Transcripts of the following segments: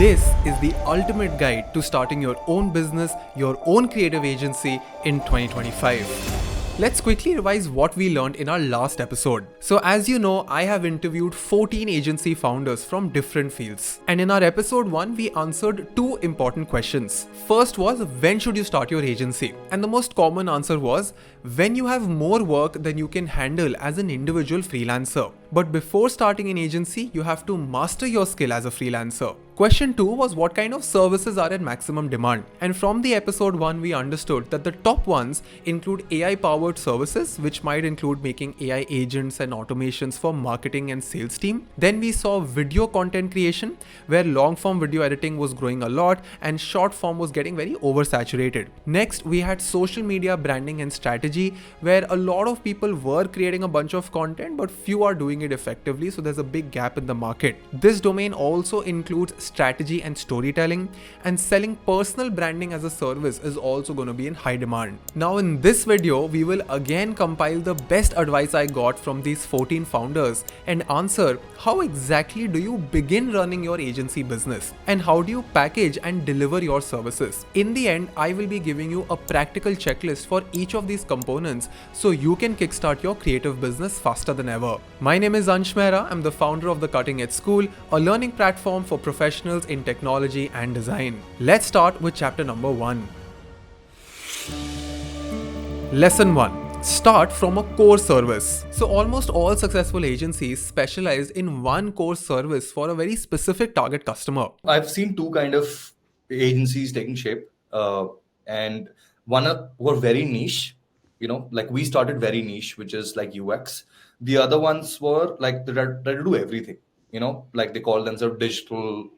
This is the ultimate guide to starting your own business, your own creative agency in 2025. Let's quickly revise what we learned in our last episode. So as you know, I have interviewed 14 agency founders from different fields. And in our episode 1, we answered two important questions. First was, when should you start your agency? And the most common answer was, when you have more work than you can handle as an individual freelancer. But before starting an agency, you have to master your skill as a freelancer. Question 2 was, what kind of services are in maximum demand? And from the episode 1, we understood that the top ones include AI-powered services, which might include making AI agents and automations for marketing and sales team. Then we saw video content creation, where long-form video editing was growing a lot and short-form was getting very oversaturated. Next, we had social media branding and strategy, where a lot of people were creating a bunch of content, but few are doing it effectively, so there's a big gap in the market. This domain also includes strategy and storytelling, and selling personal branding as a service is also going to be in high demand. Now in this video, we will again compile the best advice I got from these 14 founders and answer how exactly do you begin running your agency business and how do you package and deliver your services. In the end, I will be giving you a practical checklist for each of these components so you can kickstart your creative business faster than ever. My name is Ansh Mehra. I'm the founder of The Cutting Edge School, a learning platform for professionals in technology and design. Let's start with chapter number 1. Lesson 1. Start from a core service. So almost all successful agencies specialize in one core service for a very specific target customer. I've seen two kind of agencies taking shape, and one were very niche. Like we started very niche, which is like UX. The other ones were like they try to do everything. Like they call themselves digital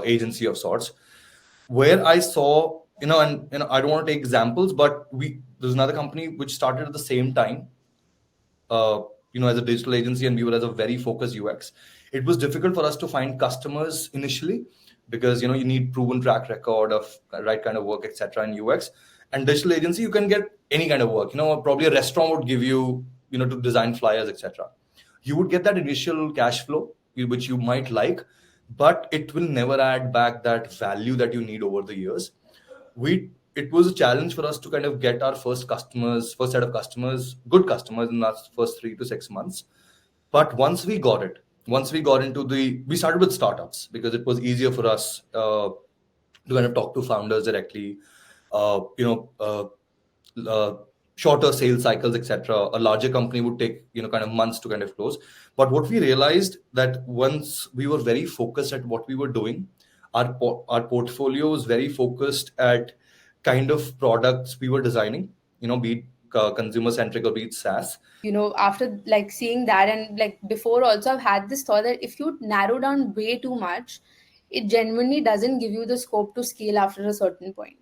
agency of sorts. Where I saw, and I don't want to take examples, but there's another company which started at the same time, as a digital agency, and we were as a very focused UX. It was difficult for us to find customers initially because you need proven track record of right kind of work, etc. in UX. And digital agency, you can get any kind of work. Probably a restaurant would give you, to design flyers, etc. You would get that initial cash flow, which you might like, but it will never add back that value that you need over the years. It was a challenge for us to kind of get our first set of customers, good customers in the first 3 to 6 months. But once we got into we started with startups because it was easier for us to kind of talk to founders directly, shorter sales cycles, etc. A larger company would take, kind of months to kind of close. But what we realized that once we were very focused at what we were doing, our portfolio was very focused at kind of products we were designing, be it consumer centric or be it SaaS. After like seeing that and like before also, I've had this thought that if you narrow down way too much, it genuinely doesn't give you the scope to scale after a certain point.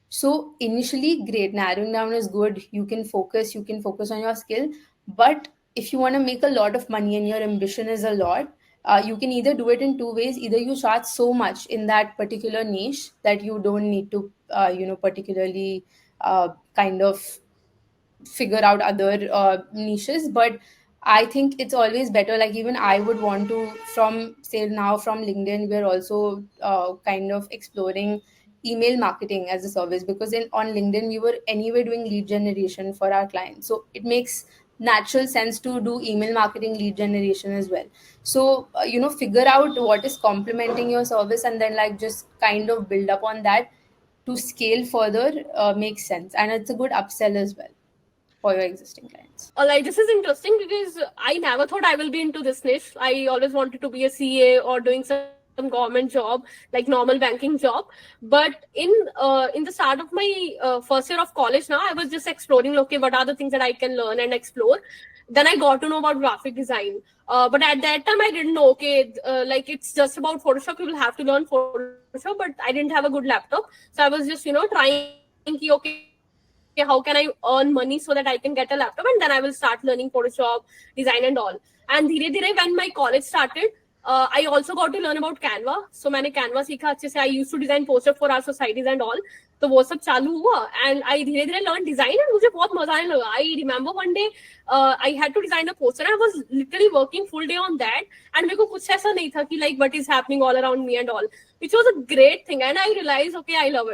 So initially, great, narrowing down is good. You can focus on your skill. But if you want to make a lot of money and your ambition is a lot, you can either do it in two ways. Either you charge so much in that particular niche that you don't need to, particularly kind of figure out other niches. But I think it's always better. Like even I would want to, from LinkedIn, we're also kind of exploring email marketing as a service because on LinkedIn we were anyway doing lead generation for our clients. So it makes natural sense to do email marketing lead generation as well. So figure out what is complementing your service and then like just kind of build up on that to scale further makes sense, and it's a good upsell as well for your existing clients. Like this is interesting because I never thought I will be into this niche. I always wanted to be a CA or doing some government job, like normal banking job. But in the start of my first year of college, now I was just exploring, okay, what are the things that I can learn and explore. Then I got to know about graphic design. But at that time, I didn't know, okay, like it's just about Photoshop. You will have to learn Photoshop, but I didn't have a good laptop. So I was just, trying, okay, how can I earn money so that I can get a laptop? And then I will start learning Photoshop, design and all. And when my college started, I also got to learn about Canva. So मैंने Canva सीखा अच्छे से. I used to design poster for our societies and all. तो वो सब चालू हुआ and I धीरे धीरे learn design and मुझे बहुत मजा आने लगा. I remember one day I had to design a poster and I was literally working full day on that and मेरे को कुछ ऐसा नहीं था कि like what is happening all around me and all, which was a great thing and I realized okay I love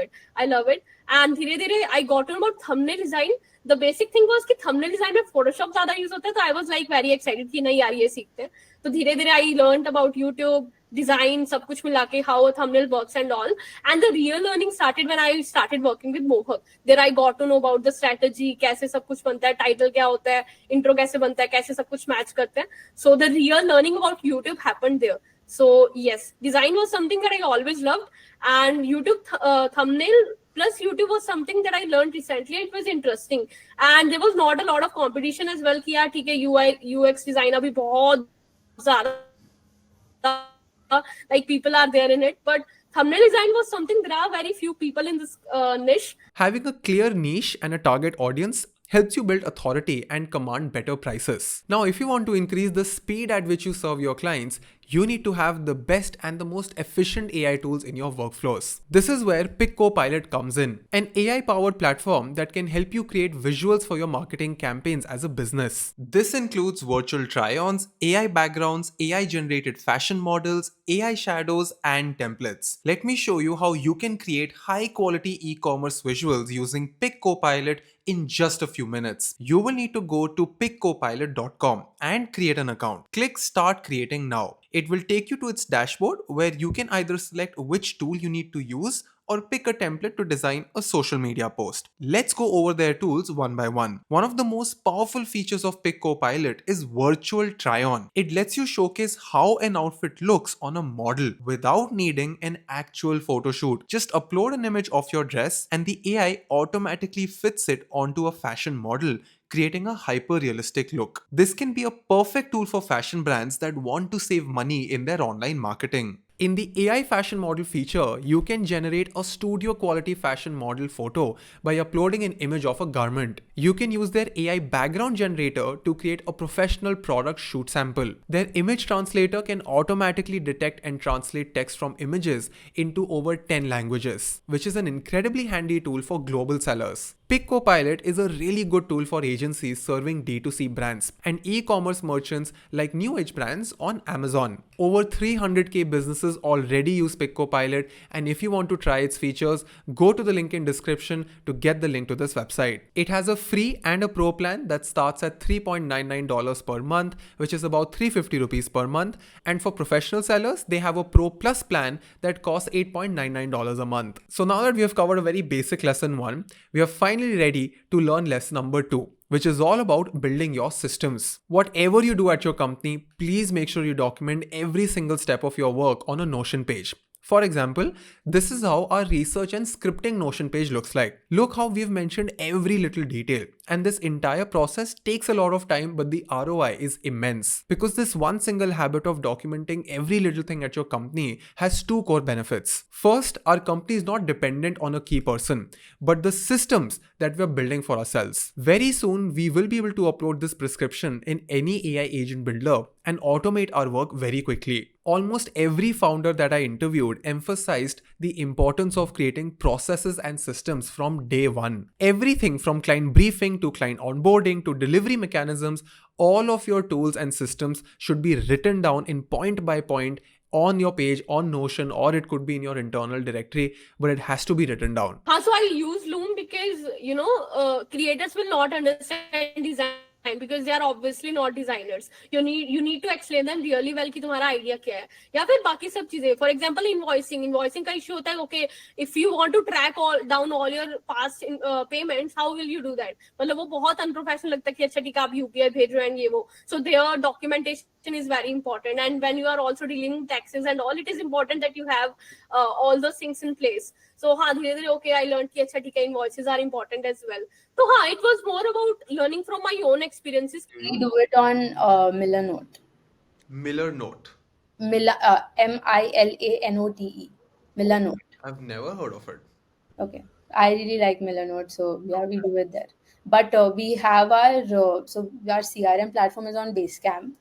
it and धीरे धीरे I got to know about thumbnail design. The basic thing was कि thumbnail design में Photoshop ज़्यादा use होता है तो I was like very excited कि नहीं यार ये सीखते हैं. तो धीरे धीरे I learned about YouTube design सब कुछ मिला के how a thumbnail works and all, and the real learning started when I started working with Mohak. There I got to know about the strategy, कैसे सब कुछ बनता है, title क्या होता है, intro कैसे बनता है, कैसे सब कुछ match करते हैं. So the real learning about YouTube happened there. So yes, design was something that I always loved, and YouTube thumbnail plus YouTube was something that I learned recently. It was interesting and there was not a lot of competition as well कि यार ठीक है UI UX design अभी बहुत ज़्यादा like people are there in it, but thumbnail design was something there are very few people in this niche. Having a clear niche and a target audience helps you build authority and command better prices. Now, if you want to increase the speed at which you serve your clients, you need to have the best and the most efficient AI tools in your workflows. This is where Pick Copilot comes in, an AI-powered platform that can help you create visuals for your marketing campaigns as a business. This includes virtual try-ons, AI backgrounds, AI-generated fashion models, AI shadows, and templates. Let me show you how you can create high-quality e-commerce visuals using Pick Copilot in just a few minutes. You will need to go to pickcopilot.com and create an account. Click Start Creating Now. It will take you to its dashboard where you can either select which tool you need to use or pick a template to design a social media post. Let's go over their tools one by one. One of the most powerful features of Pick Copilot is virtual try-on. It lets you showcase how an outfit looks on a model without needing an actual photo shoot. Just upload an image of your dress and the AI automatically fits it onto a fashion model, creating a hyper-realistic look. This can be a perfect tool for fashion brands that want to save money in their online marketing. In the AI fashion model feature, you can generate a studio quality fashion model photo by uploading an image of a garment. You can use their AI background generator to create a professional product shoot sample. Their image translator can automatically detect and translate text from images into over 10 languages, which is an incredibly handy tool for global sellers. Pick Copilot is a really good tool for agencies serving D2C brands and e-commerce merchants like New Age brands on Amazon. Over 300k businesses already use Pick Copilot, and if you want to try its features, go to the link in description to get the link to this website. It has a free and a pro plan that starts at $3.99 per month, which is about 350 rupees per month, and for professional sellers, they have a Pro Plus plan that costs $8.99 a month. So now that we have covered a very basic lesson 1, we are finally ready to learn lesson number 2, which is all about building your systems. Whatever you do at your company, please make sure you document every single step of your work on a Notion page. For example, this is how our research and scripting Notion page looks like. Look how we've mentioned every little detail. And this entire process takes a lot of time, but the ROI is immense. Because this one single habit of documenting every little thing at your company has 2 core benefits. First, our company is not dependent on a key person, but the systems that we're building for ourselves. Very soon, we will be able to upload this prescription in any AI agent builder and automate our work very quickly. Almost every founder that I interviewed emphasized the importance of creating processes and systems from day one. Everything from client briefing to client onboarding to delivery mechanisms, all of your tools and systems should be written down in point by point on your page on Notion, or it could be in your internal directory, but it has to be written down. So I use Loom because creators will not understand design because they are obviously not designers. You need to explain them really well कि तुम्हारा idea क्या है, या फिर बाकी सब चीजें. For example, invoicing का issue होता है. Okay, if you want to track down all your past payments, how will you do that? मतलब वो बहुत unprofessional लगता है कि अच्छा ठीक है आप UPI भेज रहे हैं ये वो. So their documentation is very important, and when you are also dealing with taxes and all, it is important that you have all those things in place. So हाँ धीरे धीरे okay I learned कि अच्छा ठीक है invoices are important as well. So हाँ, it was more about learning from my own experiences. We do it on Milanote. Milanote. Milanote. Milanote. I've never heard of it. Okay. I really like Milanote, so yeah, we do it there. But we have our CRM platform is on Basecamp,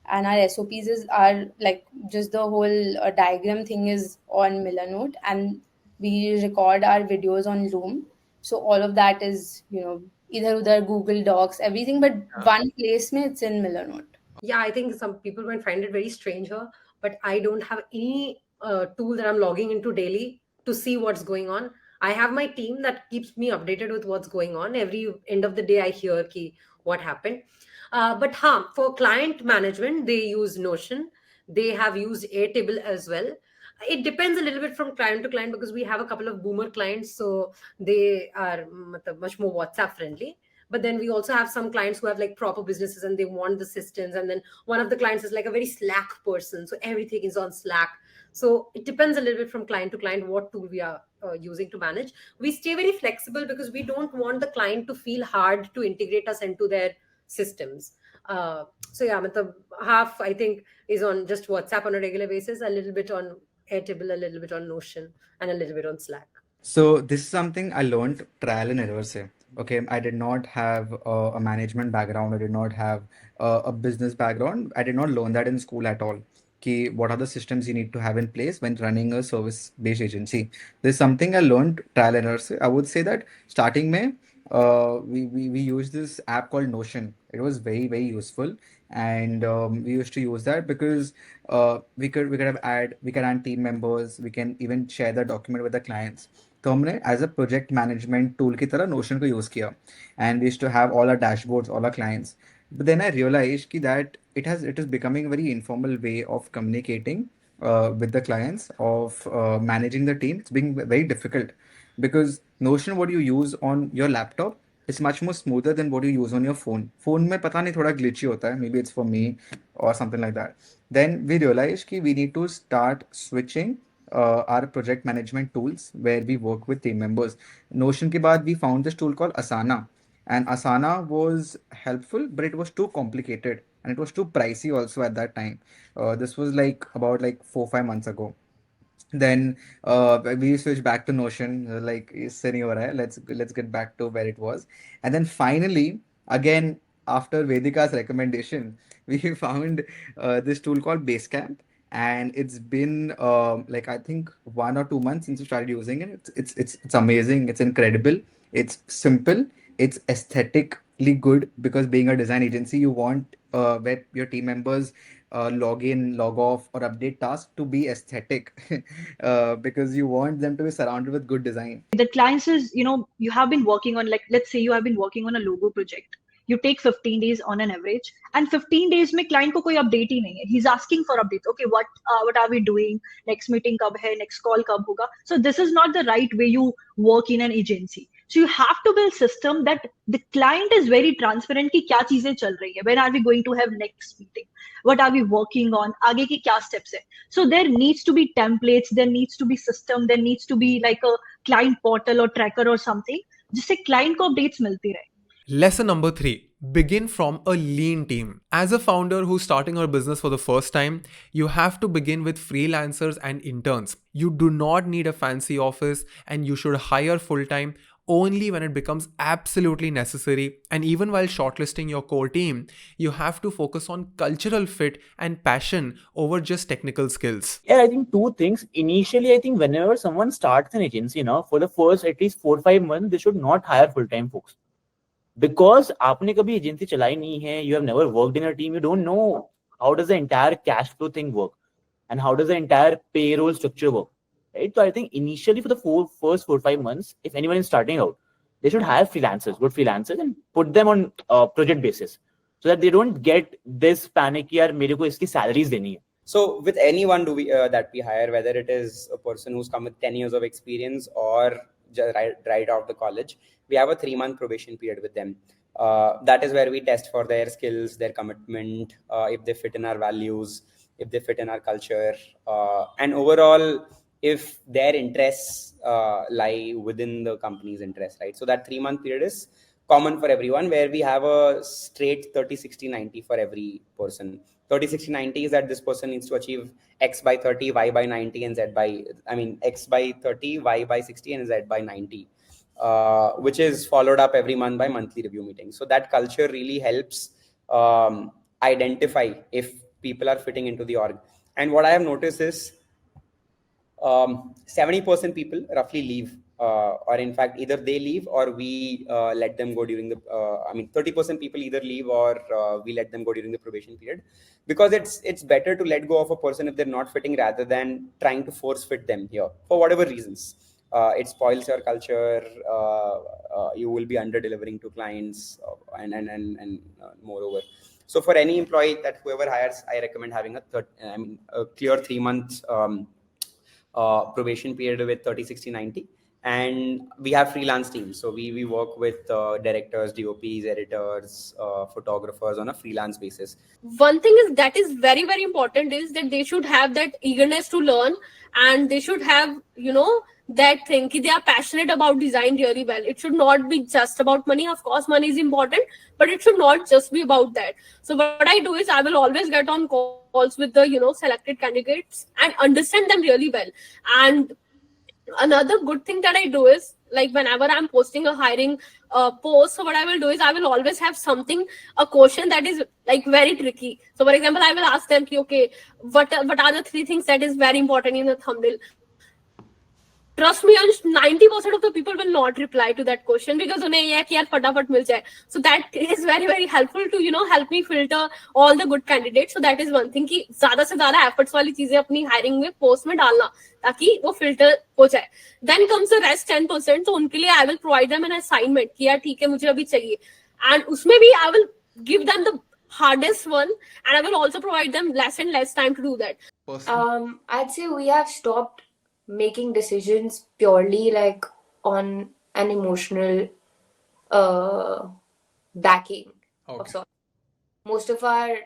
and our SOPs are like just the whole diagram thing is on Millernote, and we record our videos on Loom. So all of that is, either udhar Google Docs, everything, but one place mein it's in Millernote. Yeah, I think some people might find it very strange here, but I don't have any tool that I'm logging into daily to see what's going on. I have my team that keeps me updated with what's going on. Every end of the day, I hear ki what happened. But for client management, they use Notion. They have used Airtable as well. It depends a little bit from client to client because we have a couple of boomer clients, so they are much more WhatsApp friendly. But then we also have some clients who have like proper businesses and they want the systems. And then one of the clients is like a very Slack person, so everything is on Slack. So it depends a little bit from client to client what tool we are using to manage. We stay very flexible because we don't want the client to feel hard to integrate us into their systems. So yeah, half I think is on just WhatsApp on a regular basis, a little bit on Airtable, a little bit on Notion, and a little bit on Slack. So this is something I learned trial and error say. Okay, I did not have a management background. I did not have a business background. I did not learn that in school at all. Ki what are the systems you need to have in place when running a service-based agency? This is something I learned trial and error se. I would say that starting mein, we used this app called Notion. It was very very useful, and we used to use that because we can add team members. We can even share the document with the clients. तो हमने as a project management tool की तरह Notion को use किया and we used to have all our dashboards all our clients but then I realized that it is becoming a very informal way of communicating with the clients, of managing the team. It's being very difficult because Notion, what you use on your laptop, is much more smoother than what you use on your phone. Phone में पता नहीं थोड़ा glitchy होता है. Maybe it's for me or something like that. Then we realized कि we need to start switching our project management tools where we work with team members. Notion के बाद we found this tool called Asana. And Asana was helpful, but it was too complicated and it was too pricey also at that time. This was like about 4-5 months ago. Then we switched back to Notion. Like इससे नहीं हो रहा है. Let's get back to where it was. And then finally, again after Vedika's recommendation, we found this tool called Basecamp. And it's been I think 1 or 2 months since we started using it. It's amazing. It's incredible. It's simple. It's aesthetically good because being a design agency, you want where your team members log in, log off, or update tasks to be aesthetic because you want them to be surrounded with good design. The clients is, you have been working on, let's say you have been working on a logo project. You take 15 days on an average, and 15 days में client को कोई update ही नहीं है. He's asking for update. Okay, what are we doing? Next meeting कब है? Next call कब होगा? So this is not the right way you work in an agency. So you have to build system that the client is very transparent कि क्या चीजें चल रही है. When are we going to have next meeting? What are we working on? आगे की क्या steps है? So there needs to be templates. There needs to be system. There needs to be like a client portal or tracker or something जिससे client को updates मिलती रहे. Lesson number 3. Begin from a lean team. As a founder who's starting her business for the first time, you have to begin with freelancers and interns. You do not need a fancy office, and you should hire full-time only when it becomes absolutely necessary. And even while shortlisting your core team, you have to focus on cultural fit and passion over just technical skills. Yeah, I think 2 things. Initially, I think whenever someone starts an agency, for the first at least 4-5 months, they should not hire full-time folks. Because आपने कभी agency चलाई नहीं है, you have never worked in a team, you don't know how does the entire cash flow thing work and how does the entire payroll structure work, right? So I think initially for the first 4-5 months, if anyone is starting out, they should hire freelancers, good freelancers, and put them on project basis so that they don't get this panic यार मेरे को इसकी salaries देनी है. So with anyone that we hire, whether it is a person who's come with 10 years of experience or right out of the college, we have a 3-month probation period with them. That is where we test for their skills, their commitment, if they fit in our values, if they fit in our culture, and overall, if their interests lie within the company's interest, right? So that 3-month period is common for everyone, where we have a straight 30-60-90 for every person. 30-60-90 is that this person needs to achieve X by 30, Y by 90, and X by 30, Y by 60, and Z by 90, which is followed up every month by monthly review meetings. So that culture really helps identify if people are fitting into the org. And what I have noticed is 70% people roughly leave, or in fact, either they leave or we let them go during the, 30% people either leave or we let them go during the probation period, because it's better to let go of a person if they're not fitting rather than trying to force fit them here for whatever reasons. It spoils your culture. You will be under delivering to clients, and moreover. So for any employee that whoever hires, I recommend having a clear 3 month probation period with 30, 60, 90. And we have freelance teams. So we work with directors, DOPs, editors, photographers on a freelance basis. One thing is that is very, very important is that they should have that eagerness to learn, and they should have, that thing that they are passionate about design really well. It should not be just about money. Of course, money is important, but it should not just be about that. So what I do is I will always get on calls with the, selected candidates and understand them really well. And another good thing that I do is, like, whenever I'm posting a hiring post, so what I will do is I will always have a question that is like very tricky. So for example, I will ask them, okay, what are the 3 things that is very important in the thumbnail? Trust me, 90% of the people will not reply to that question because unhe ye hai ki yaar fatafat mil jaye. So that is very, very helpful to help me filter all the good candidates. So that is one thing ki zyada se zyada efforts wali cheezein apni hiring mein post mein dalna taki wo filter ho jaye. Then comes the rest 10%. So unke liye I will provide them an assignment ki yaar theek hai mujhe abhi chahiye, and usme bhi I will give them the hardest one, and I will also provide them less and less time to do that. I'd say we have stopped making decisions purely like on an emotional backing of sorts. Most of our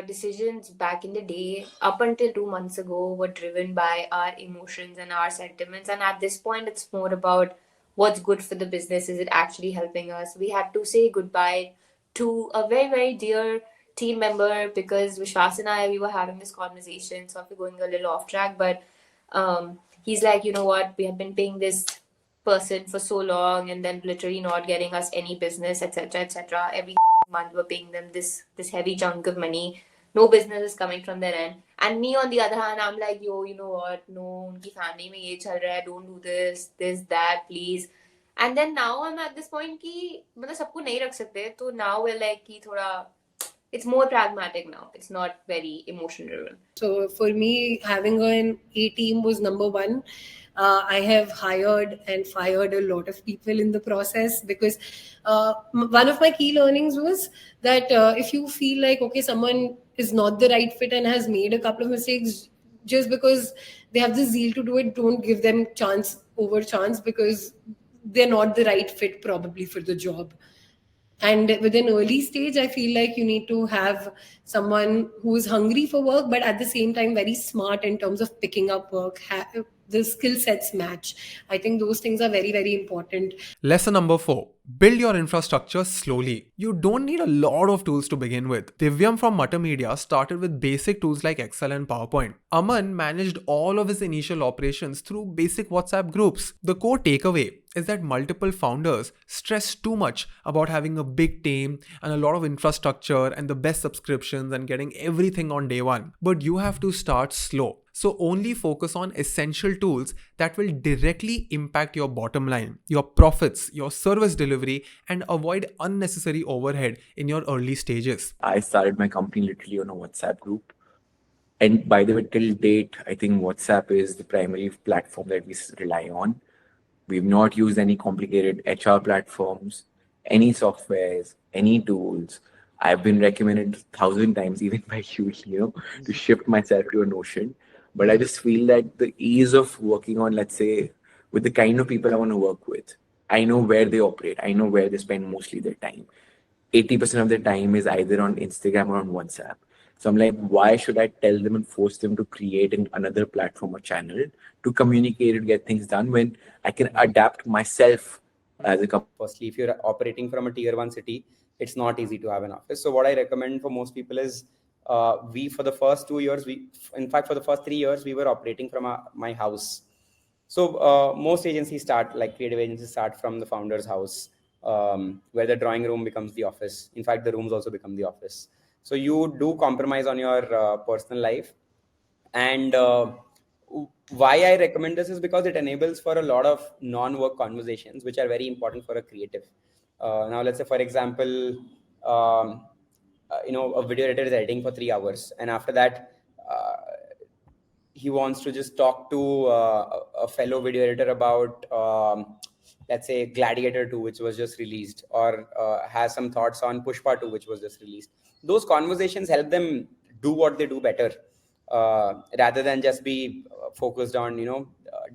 decisions back in the day, up until 2 months ago, were driven by our emotions and our sentiments. And at this point, it's more about what's good for the business. Is it actually helping us? We had to say goodbye to a very, very dear team member because Vishwas and I, we were having this conversation. So we're going a little off track, but he's like, you know what, we have been paying this person for so long and then literally not getting us any business, etc., etc. Every month we're paying them this heavy chunk of money. No business is coming from their end. And me, on the other hand, I'm like, yo, you know what, no, unki family mein ye chal raha hai, don't do this, that, please. And then now I'm at this point ki, matlab sabko nahi rakh sakte. So now we're like, ki thoda, it's more pragmatic now. It's not very emotional. So for me, having an A team was number one. I have hired and fired a lot of people in the process because one of my key learnings was that if you feel like, okay, someone is not the right fit and has made a couple of mistakes, just because they have the zeal to do it, don't give them chance over chance because they're not the right fit probably for the job. And with an early stage, I feel like you need to have someone who is hungry for work, but at the same time, very smart in terms of picking up work. The skill sets match. I think those things are very, very important. Lesson number 4. Build your infrastructure slowly. You don't need a lot of tools to begin with. Divyam from Mutter Media started with basic tools like Excel and PowerPoint. Aman managed all of his initial operations through basic WhatsApp groups. The core takeaway is that multiple founders stress too much about having a big team and a lot of infrastructure and the best subscriptions and getting everything on day one. But you have to start slow. So only focus on essential tools that will directly impact your bottom line, your profits, your service delivery, and avoid unnecessary overhead in your early stages. I started my company literally on a WhatsApp group. And by the way, till date, I think WhatsApp is the primary platform that we rely on. We've not used any complicated HR platforms, any softwares, any tools. I've been recommended 1,000 times, even by you, to shift myself to a Notion. But I just feel that the ease of working on, let's say, with the kind of people I want to work with, I know where they operate. I know where they spend mostly their time. 80% of their time is either on Instagram or on WhatsApp. So I'm like, why should I tell them and force them to create another platform or channel to communicate and get things done when I can adapt myself as a company? Firstly, if you're operating from a tier 1 city, it's not easy to have an office. So what I recommend for most people is for the first 2 years, for the first 3 years, we were operating from my house. So most agencies creative agencies start from the founder's house, where the drawing room becomes the office. In fact, the rooms also become the office. So you do compromise on your personal life. And why I recommend this is because it enables for a lot of non-work conversations, which are very important for a creative. Now, let's say, for example, a video editor is editing for 3 hours, and after that, he wants to just talk to a fellow video editor about, let's say, Gladiator 2, which was just released, or has some thoughts on Pushpa 2, which was just released. Those conversations help them do what they do better, rather than just be focused on,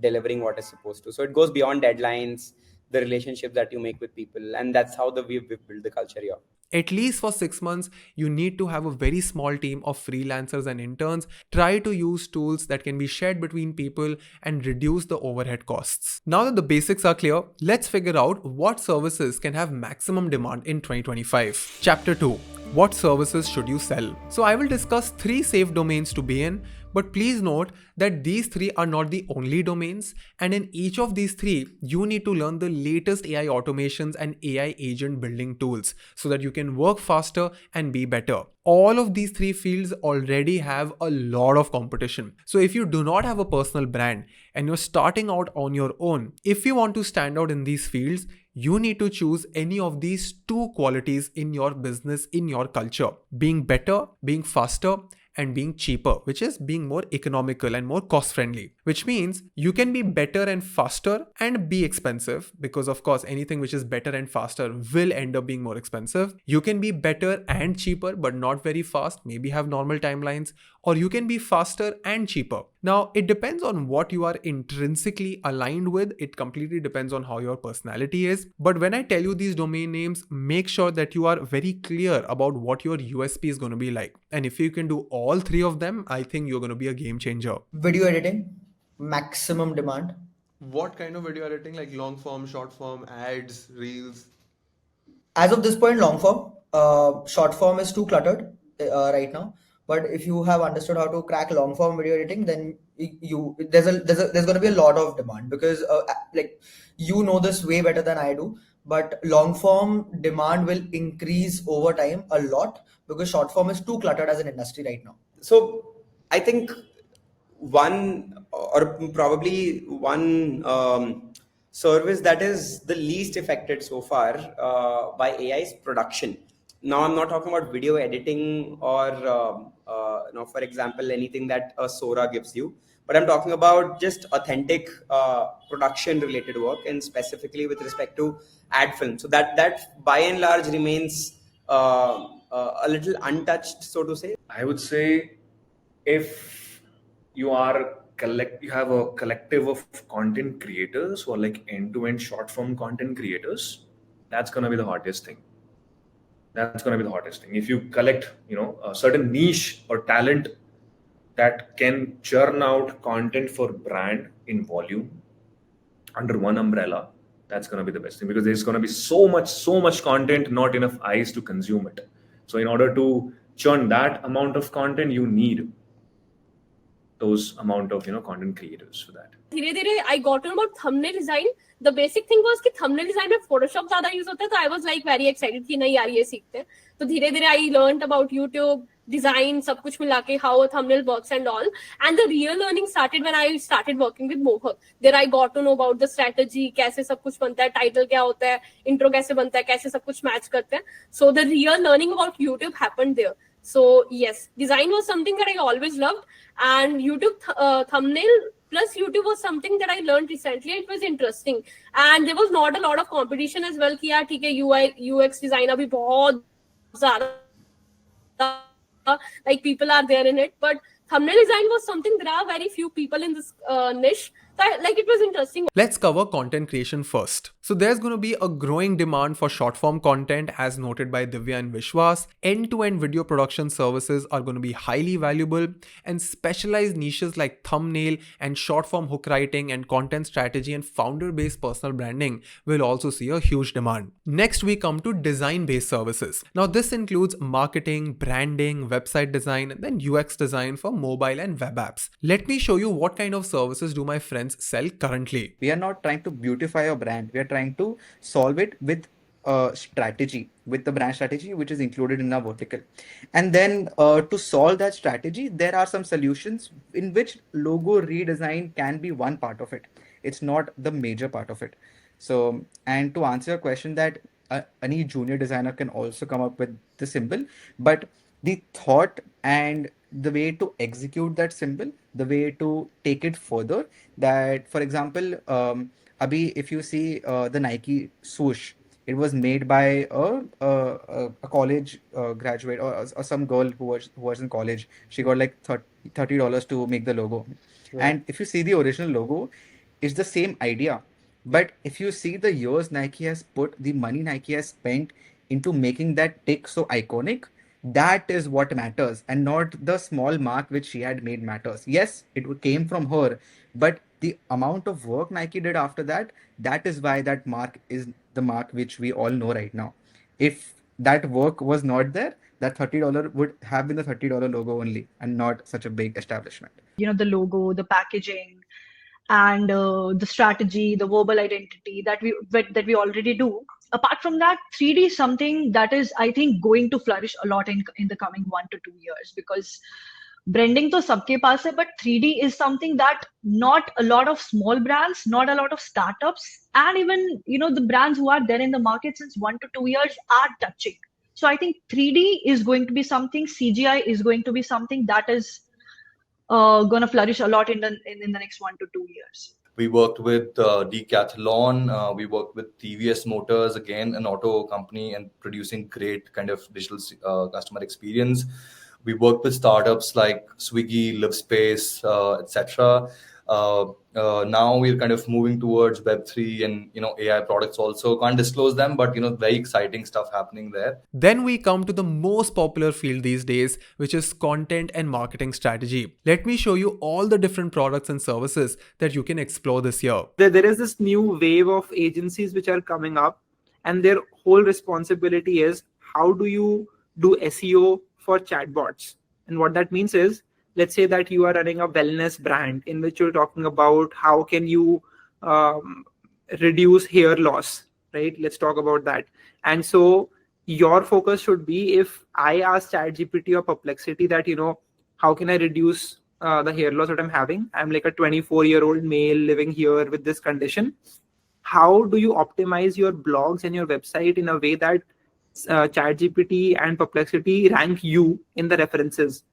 delivering what is supposed to. So it goes beyond deadlines, the relationships that you make with people, and that's how we've built the culture here. At least for 6 months, you need to have a very small team of freelancers and interns. Try to use tools that can be shared between people and reduce the overhead costs. Now that the basics are clear, let's figure out what services can have maximum demand in 2025. Chapter 2. What services should you sell? So I will discuss 3 safe domains to be in, but please note that these 3 are not the only domains, and in each of these 3, you need to learn the latest AI automations and AI agent building tools so that you can work faster and be better. All of these 3 fields already have a lot of competition. So if you do not have a personal brand and you're starting out on your own, if you want to stand out in these fields, you need to choose any of these 2 qualities in your business, in your culture: being better, being faster, and being cheaper, which is being more economical and more cost friendly, which means you can be better and faster and be expensive, because of course anything which is better and faster will end up being more expensive. You can be better and cheaper but not very fast, maybe have normal timelines, or you can be faster and cheaper. Now it depends on what you are intrinsically aligned with. It completely depends on how your personality is. But when I tell you these domain names, make sure that you are very clear about what your USP is going to be like. And if you can do all 3 of them, I think you're going to be a game changer. Video editing, maximum demand. What kind of video editing? Like long form, short form, ads, reels? As of this point, long form. Short form is too cluttered right now. But if you have understood how to crack long form video editing, then there's going to be a lot of demand, because you know this way better than I do. But long form demand will increase over time a lot, because short form is too cluttered as an industry right now. So I think one service that is the least affected so far by AI is production. Now I'm not talking about video editing or for example, anything that a Sora gives you, but I'm talking about just authentic production related work, and specifically with respect to ad film. So that by and large remains a little untouched, so to say. I would say if you have a collective of content creators who are like end-to-end short form content creators, that's going to be the hottest thing. If you collect, a certain niche or talent that can churn out content for brand in volume under one umbrella, that's going to be the best thing, because there's going to be so much content, not enough eyes to consume it. So in order to churn that amount of content, you need those amount of content creators for that. धीरे-धीरे I got to know about thumbnail design. The basic thing was कि thumbnail design में Photoshop ज़्यादा use होता है, तो I was like very excited कि नहीं यार ये सीखते हैं. तो धीरे-धीरे I learned about YouTube design, सब कुछ मिला के how a thumbnail works and all. And the real learning started when I started working with Mohak. There I got to know about the strategy, कैसे सब कुछ बनता है, title क्या होता है, intro कैसे बनता है, कैसे सब कुछ match करते हैं. So the real learning about YouTube happened there. So yes, design was something that I always loved, and YouTube thumbnail plus YouTube was something that I learned recently. It was interesting, and there was not a lot of competition as well. कि यार ठीक है UI UX design अभी बहुत ज़्यादा like people are there in it, but thumbnail design was something. There are very few people in this niche. So it was interesting. Let's cover content creation first. So there's going to be a growing demand for short form content, as noted by Divya and Vishwas. End-to-end video production services are going to be highly valuable, and specialized niches like thumbnail and short form hook writing and content strategy and founder-based personal branding will also see a huge demand. Next, we come to design-based services. Now this includes marketing, branding, website design, and then UX design for mobile and web apps. Let me show you what kind of services do my friends sell currently. We are not trying to beautify your brand. We are trying to solve it with strategy, with the brand strategy, which is included in our vertical. And then to solve that strategy, there are some solutions in which logo redesign can be one part of it. It's not the major part of it. So, and to answer your question, that any junior designer can also come up with the symbol, but the thought and the way to execute that symbol, the way to take it further, that for example, Abhi, if you see the Nike swoosh, it was made by a college graduate, or some girl who was in college. She got like $30 to make the logo. Yeah. And if you see the original logo, it's the same idea. But if you see the years Nike has put, the money Nike has spent into making that tick so iconic, that is what matters, and not the small mark which she had made matters. Yes, it came from her, but the amount of work Nike did after that, that is why that mark is the mark which we all know right now. If that work was not there, that $30 would have been the $30 logo only, and not such a big establishment. The logo, the packaging, and the strategy, the verbal identity that we already do. Apart from that, 3D is something that is, I think, going to flourish a lot in the coming 1 to 2 years, because branding to sabke paas hai, but 3D is something that not a lot of small brands, not a lot of startups, and even the brands who are there in the market since 1 to 2 years are touching. So I think 3D is going to be something, CGI is going to be something that is going to flourish a lot in the next 1 to 2 years. We worked with Decathlon. We worked with TVS Motors, again, an auto company, and producing great kind of digital customer experience. We worked with startups like Swiggy, LiveSpace, etc. Now we're kind of moving towards Web3 and AI products also. Can't disclose them, but very exciting stuff happening there. Then we come to the most popular field these days, which is content and marketing strategy. Let me show you all the different products and services that you can explore this year. There is this new wave of agencies which are coming up, and their whole responsibility is how do you do SEO for chatbots. And what that means is, let's say that you are running a wellness brand in which you're talking about how can you reduce hair loss, right? Let's talk about that. And so your focus should be, if I ask ChatGPT or Perplexity that, how can I reduce the hair loss that I'm having? I'm like a 24-year-old male living here with this condition. How do you optimize your blogs and your website in a way that ChatGPT and Perplexity rank you in the references?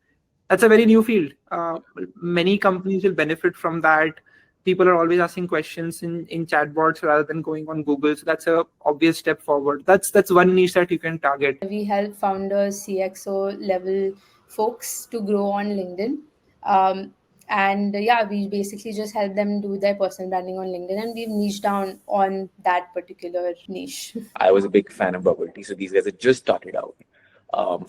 That's a very new field. Many companies will benefit from that. People are always asking questions in chatbots rather than going on Google. So that's an obvious step forward. That's one niche that you can target. We help founders, CXO level folks to grow on LinkedIn. We basically just help them do their personal branding on LinkedIn, and we've niched down on that particular niche. I was a big fan of Bubble Tea, so these guys had just started out.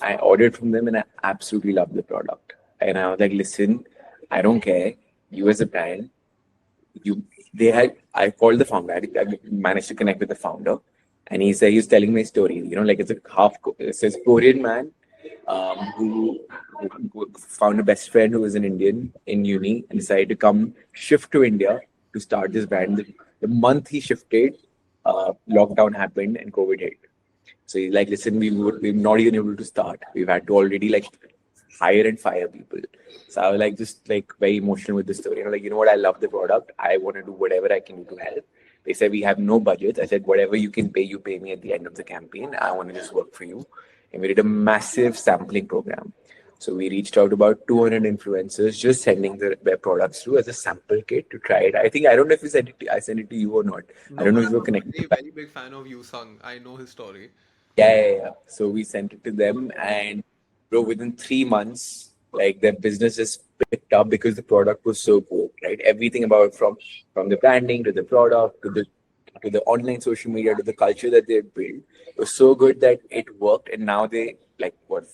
I ordered from them and I absolutely loved the product. And I was like, listen, I don't care. You as a brand, I called the founder. I managed to connect with the founder, and he was telling me a story. It's a Korean man who found a best friend who was an Indian in uni and decided to come shift to India to start this brand. The month he shifted, lockdown happened and COVID hit. So he's like, listen, we're not even able to start. We've had to already hire and fire people. So I was just very emotional with the story. You know what? I love the product. I want to do whatever I can do to help. They said, we have no budget. I said, whatever you can pay, you pay me at the end of the campaign. I want to just work for you. And we did a massive sampling program. So we reached out to about 200 influencers, just sending their products through as a sample kit to try it. I don't know if I sent it to you or not. No, I don't know if you were connected. I'm a very big fan of Yusung. I know his story. Yeah. So we sent it to them, and within 3 months, their business just picked up because the product was so good, right? Everything about from the branding to the product to the online social media to the culture that they built was so good that it worked. And now they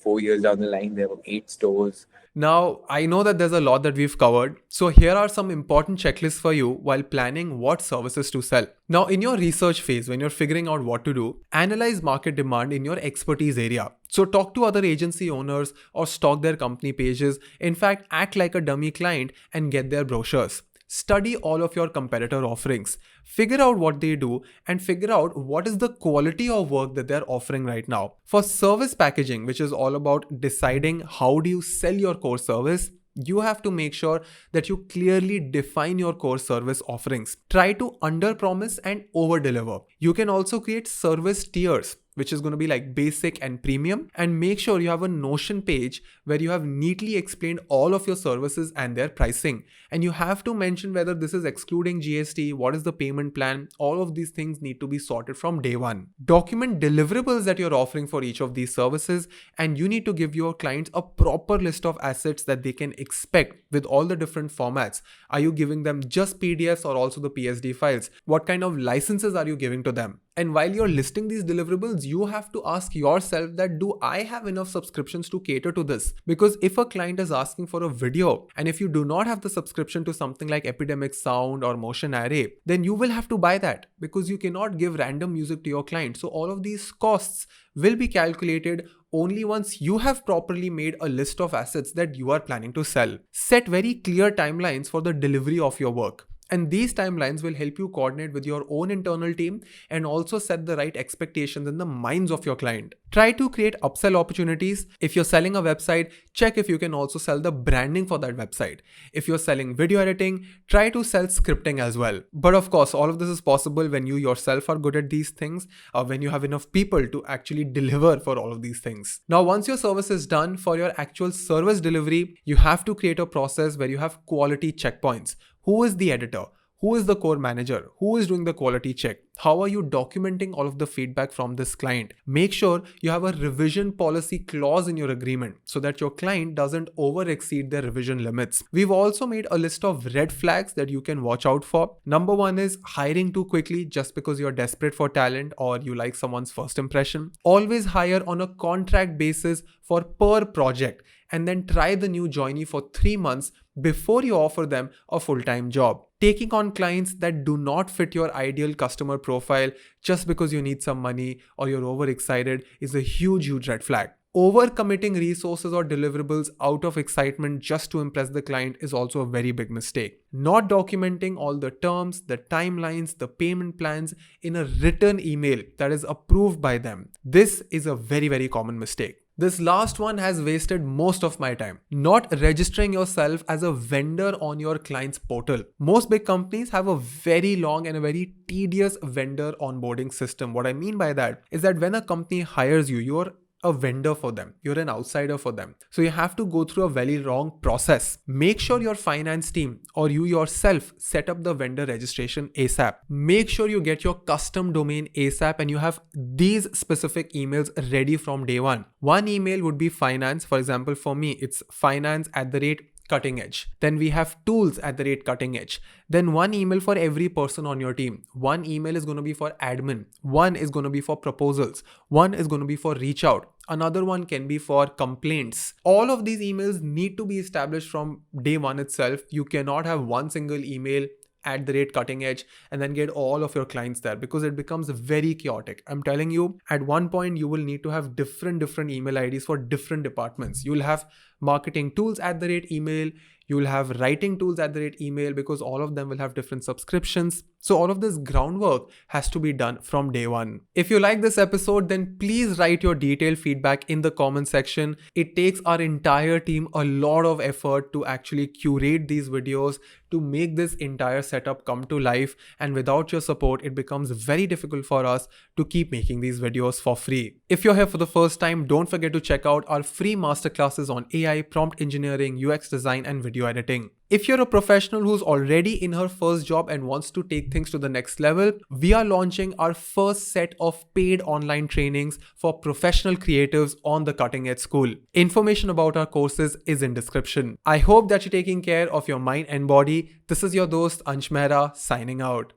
4 years down the line, they have 8 stores. Now, I know that there's a lot that we've covered, so here are some important checklists for you while planning what services to sell. Now, in your research phase, when you're figuring out what to do, analyze market demand in your expertise area. So talk to other agency owners or stalk their company pages. In fact, act like a dummy client and get their brochures. study all of your competitor offerings, figure out what they do, and figure out what is the quality of work that they're offering right now. For service packaging, which is all about deciding how do you sell your core service, you have to make sure that you clearly define your core service offerings. Try to under-promise and over-deliver. You can also create service tiers, which is going to be like basic and premium, and make sure you have a Notion page where you have neatly explained all of your services and their pricing. And you have to mention whether this is excluding GST, what is the payment plan. All of these things need to be sorted from day one. Document deliverables that you're offering for each of these services, and you need to give your clients a proper list of assets that they can expect with all the different formats. Are you giving them just PDFs or also the PSD files? What kind of licenses are you giving to them? And while you're listing these deliverables, you have to ask yourself that, do I have enough subscriptions to cater to this? Because if a client is asking for a video, and if you do not have the subscription to something like Epidemic Sound or Motion Array, then you will have to buy that, because you cannot give random music to your client. So all of these costs will be calculated only once you have properly made a list of assets that you are planning to sell. Set very clear timelines for the delivery of your work. And these timelines will help you coordinate with your own internal team and also set the right expectations in the minds of your client. Try to create upsell opportunities. If you're selling a website, check if you can also sell the branding for that website. If you're selling video editing, try to sell scripting as well. But of course, all of this is possible when you yourself are good at these things, or when you have enough people to actually deliver for all of these things. Now, once your service is done, for your actual service delivery, you have to create a process where you have quality checkpoints. Who is the editor? Who is the core manager? Who is doing the quality check? How are you documenting all of the feedback from this client? Make sure you have a revision policy clause in your agreement so that your client doesn't over exceed their revision limits. We've also made a list of red flags that you can watch out for. Number one is hiring too quickly just because you're desperate for talent or you like someone's first impression. Always hire on a contract basis for per project, and then try the new joinee for 3 months before you offer them a full-time job. Taking on clients that do not fit your ideal customer profile just because you need some money or you're overexcited is a huge red flag. Overcommitting resources or deliverables out of excitement just to impress the client is also a very big mistake. Not documenting all the terms, the timelines, the payment plans in a written email that is approved by them. This is a very common mistake. This last one has wasted most of my time. Not registering yourself as a vendor on your client's portal. Most big companies have a very long and a very tedious vendor onboarding system. What I mean by that is that when a company hires you, you're a vendor for them. You're an outsider for them. So you have to go through a very long process. Make sure your finance team or you yourself set up the vendor registration ASAP. Make sure you get your custom domain ASAP and you have these specific emails ready from day one. One email would be finance. For example, for me, it's finance@cutting edge. Then we have tools@cutting edge. Then one email for every person on your team. One email is going to be for admin. One is going to be for proposals. One is going to be for reach out. Another one can be for complaints. All of these emails need to be established from day one itself. You cannot have one single email @cutting edge and then get all of your clients there, because it becomes very chaotic. I'm telling you, at one point you will need to have different email IDs for different departments. You'll have marketing tools @email. You'll have writing tools @email, because all of them will have different subscriptions. So all of this groundwork has to be done from day one. If you like this episode, then please write your detailed feedback in the comment section. It takes our entire team a lot of effort to actually curate these videos, to make this entire setup come to life. And without your support, it becomes very difficult for us to keep making these videos for free. If you're here for the first time, don't forget to check out our free masterclasses on AI, prompt engineering, UX design, and video editing. If you're a professional who's already in her first job and wants to take things to the next level, we are launching our first set of paid online trainings for professional creatives on the Cutting Edge School. Information about our courses is in description. I hope that you're taking care of your mind and body. This is your dost Ansh Mehra signing out.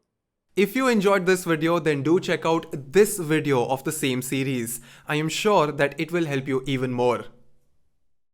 If you enjoyed this video, then do check out this video of the same series. I am sure that it will help you even more.